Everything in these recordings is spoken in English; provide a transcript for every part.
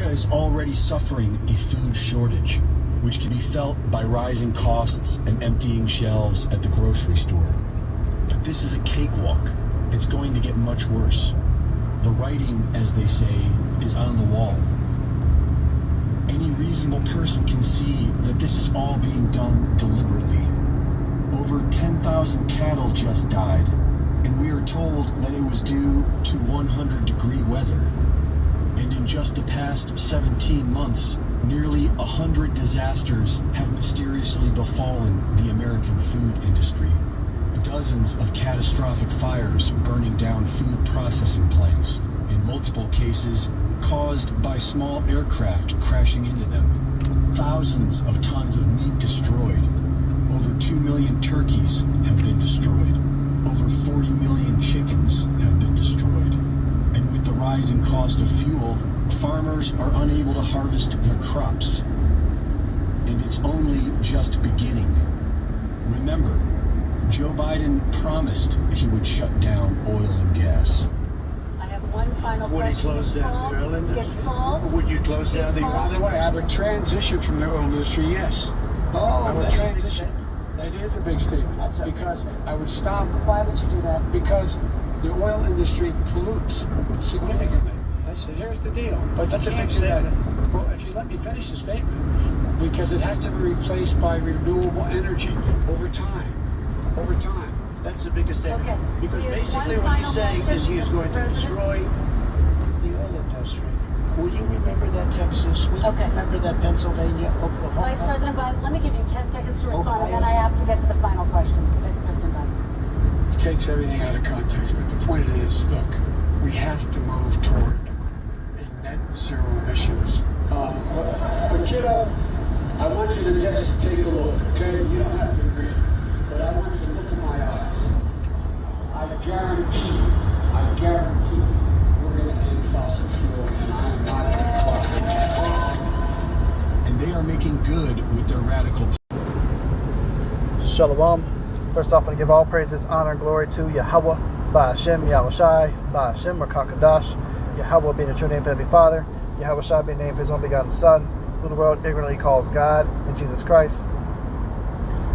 America is already suffering a food shortage, which can be felt by rising costs and emptying shelves at the grocery store. But this is a cakewalk. It's going to get much worse. The writing, as they say, is on the wall. Any reasonable person can see that this is all being done deliberately. Over 10,000 cattle just died, and we are told that it was due to 100-degree weather. And in just the past 17 months, nearly 100 disasters have mysteriously befallen the American food industry. Dozens of catastrophic fires burning down food processing plants, in multiple cases caused by small aircraft crashing into them. Thousands of tons of meat destroyed. Over 2 million turkeys have been destroyed. Over 40 million chickens have been destroyed. And with the rising cost of fuel, farmers are unable to harvest their crops. And it's only just beginning. Remember, Joe Biden promised he would shut down oil and gas. I have one final Would question. he close down the oil industry? It falls. Would you close down the oil industry? I would transition from the oil industry, yes. Oh, I would that's a big transition. That is a big statement. Because I would stop. Why would you do that? Because the oil industry pollutes significantly. Here's the deal. But That's you a can't big do that. statement. Well, if you let me finish the statement, because it has to be replaced by renewable energy over time. Over time. That's the biggest statement. Okay. Because We have basically one what he's final saying is message, he is going to Mr. destroy the oil industry. Will you remember that Texas? Will you Okay. remember that Pennsylvania, Oklahoma? Vice President Biden, let me give you 10 seconds to respond, Ohio. and then I have to get to the final question. Vice President Biden. It takes everything out of context, but the point is, look, we have to move toward a net zero emissions. But kiddo, I want you to just take a look, okay? You don't have to agree, but I want you to look in my eyes. I guarantee, we're going to end fossil fuel, and I am not going to And they are making good with their radical. Shalom. First off, I want to give all praises, honor, and glory to Yahweh, Ba'ashem, Yahushai, Ba'ashem, Rakakadash, Yahweh being the true name for Heavenly Father, Yahushai being the name for His only begotten Son, who the world ignorantly calls God, in Jesus Christ. I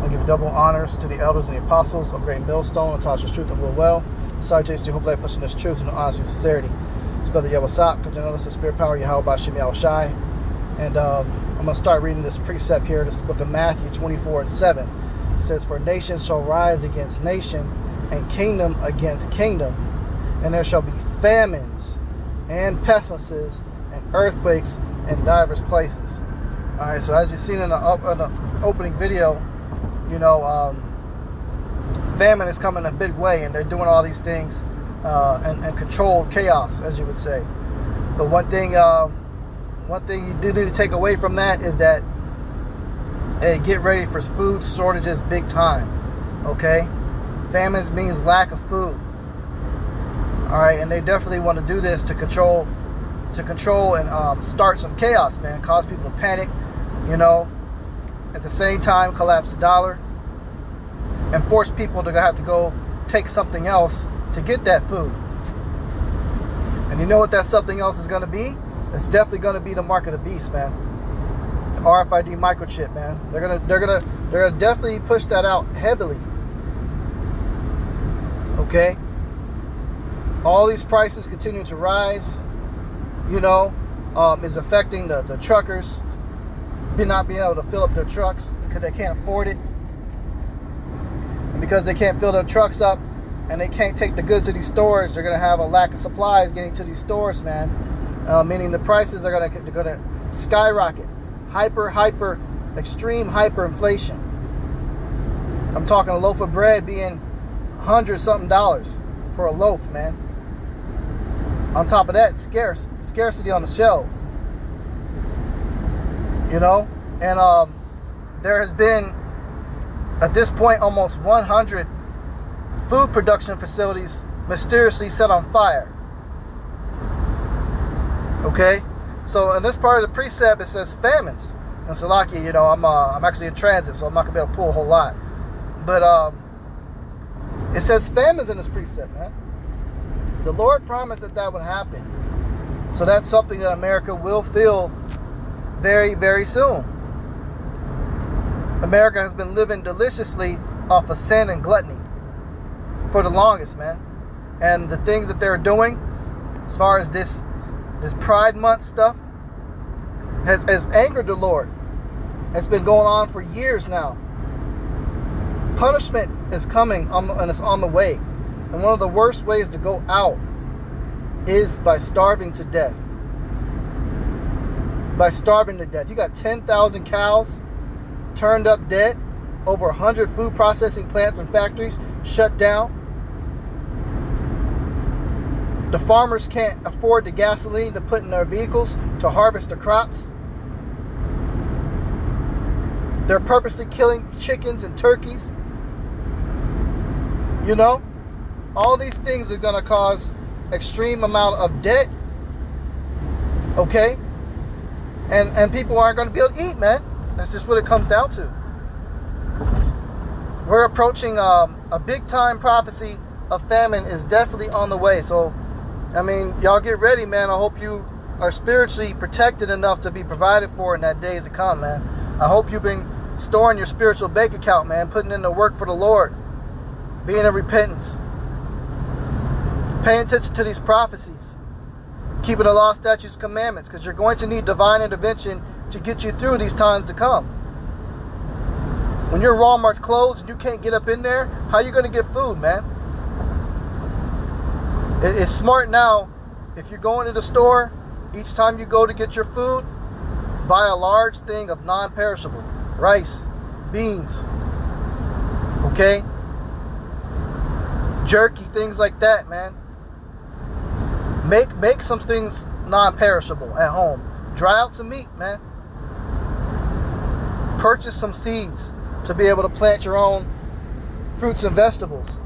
want to give double honors to the elders and the apostles of Great Millstone, and taught us truth and will well. Salutations to hopefully pushing this truth and honesty and sincerity. It's Brother Yahweh because the spirit power, Yahweh, Ba'ashem, Yahushai. And I'm going to start reading this precept here. This book of Matthew 24:7. It says, "For nation shall rise against nation, and kingdom against kingdom, and there shall be famines, and pestilences, and earthquakes in divers places." All right, so as you've seen in the opening video, famine is coming a big way, and they're doing all these things and controlled chaos, as you would say. But one thing you do need to take away from that is that, hey, get ready for food shortages big time, okay? Famines means lack of food. All right, and they definitely want to do this to control and start some chaos, man, cause people to panic, at the same time collapse the dollar and force people to have to go take something else to get that food. And you know what that something else is going to be? It's definitely going to be the mark of the beast, man. The RFID microchip, man. They're gonna definitely push that out heavily. Okay. All these prices continue to rise. Is affecting the truckers not being able to fill up their trucks because they can't afford it, and because they can't fill their trucks up and they can't take the goods to these stores, they're gonna have a lack of supplies getting to these stores, man. Meaning the prices are gonna skyrocket, extreme hyperinflation. I'm talking a loaf of bread being $100-something for a loaf, man. On top of that, scarcity on the shelves. And there has been, at this point, almost 100 food production facilities mysteriously set on fire. Okay, so in this part of the precept, it says famines. And Salaki, I'm actually in transit, so I'm not gonna be able to pull a whole lot. But it says famines in this precept, man. The Lord promised that would happen. So that's something that America will feel very, very soon. America has been living deliciously off of sin and gluttony for the longest, man. And the things that they're doing, as far as this Pride Month stuff, has angered the Lord. It's been going on for years now. Punishment is coming and it's on the way. And one of the worst ways to go out is by starving to death. By starving to death. You got 10,000 cows turned up dead, over 100 food processing plants and factories shut down. The farmers can't afford the gasoline to put in their vehicles to harvest the crops. They're purposely killing chickens and turkeys. You know, all these things are going to cause extreme amount of debt. Okay? And people aren't going to be able to eat, man. That's just what it comes down to. We're approaching a big time prophecy of famine is definitely on the way. So, I mean, y'all get ready, man. I hope you are spiritually protected enough to be provided for in that days to come, man. I hope you've been storing your spiritual bank account, man, putting in the work for the Lord, being in repentance, paying attention to these prophecies, keeping the law, statutes, commandments, because you're going to need divine intervention to get you through these times to come. When your Walmart's closed and you can't get up in there, how are you going to get food, man? It's smart now, if you're going to the store, each time you go to get your food, buy a large thing of non-perishable. Rice, beans, okay? Jerky, things like that, man. Make some things non-perishable at home. Dry out some meat, man. Purchase some seeds to be able to plant your own fruits and vegetables.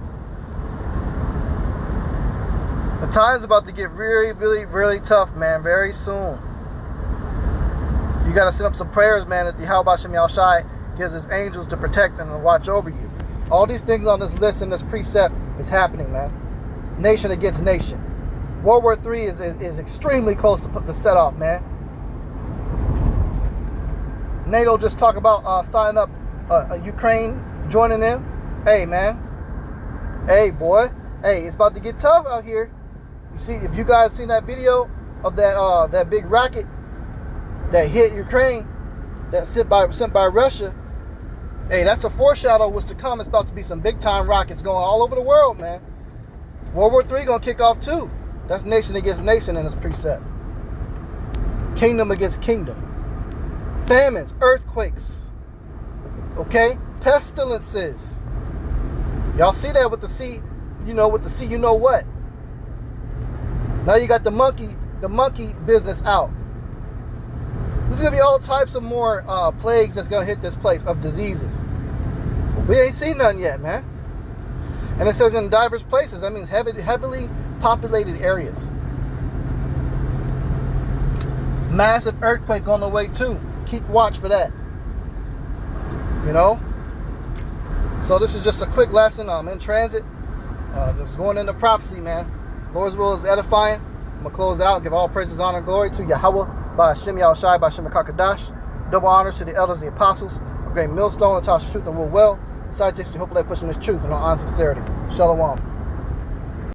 The time's about to get really, really, really tough, man, very soon. You got to set up some prayers, man, that the Yahweh Shem Yahushai gives his angels to protect and to watch over you. All these things on this list and this precept is happening, man. Nation against nation. World War III is extremely close to set off, man. NATO just talk about signing up Ukraine, joining them. Hey, man. Hey, boy. Hey, it's about to get tough out here. You see, if you guys seen that video of that big rocket that hit Ukraine, that sent by Russia, hey, that's a foreshadow of what's to come. It's about to be some big time rockets going all over the world, man. World War III gonna kick off too. That's nation against nation in this precept. Kingdom against kingdom. Famines, earthquakes, okay, pestilences. Y'all see that with the sea, you know what. Now you got the monkey business out. There's gonna be all types of more plagues that's gonna hit this place of diseases. We ain't seen none yet, man. And it says in diverse places. That means heavily populated areas. Massive earthquake on the way too. Keep watch for that. You know. So this is just a quick lesson. I'm in transit. Just going into prophecy, man. Lord's will is edifying. I'm gonna close out and give all praises, honor, and glory to Yahweh by Hashem Yahushai, by Hashem Kakadash. Double honors to the elders and the apostles of Great Millstone, that taught us truth and rule well. Besides, hopefully they're pushing this truth in all sincerity. Shalom.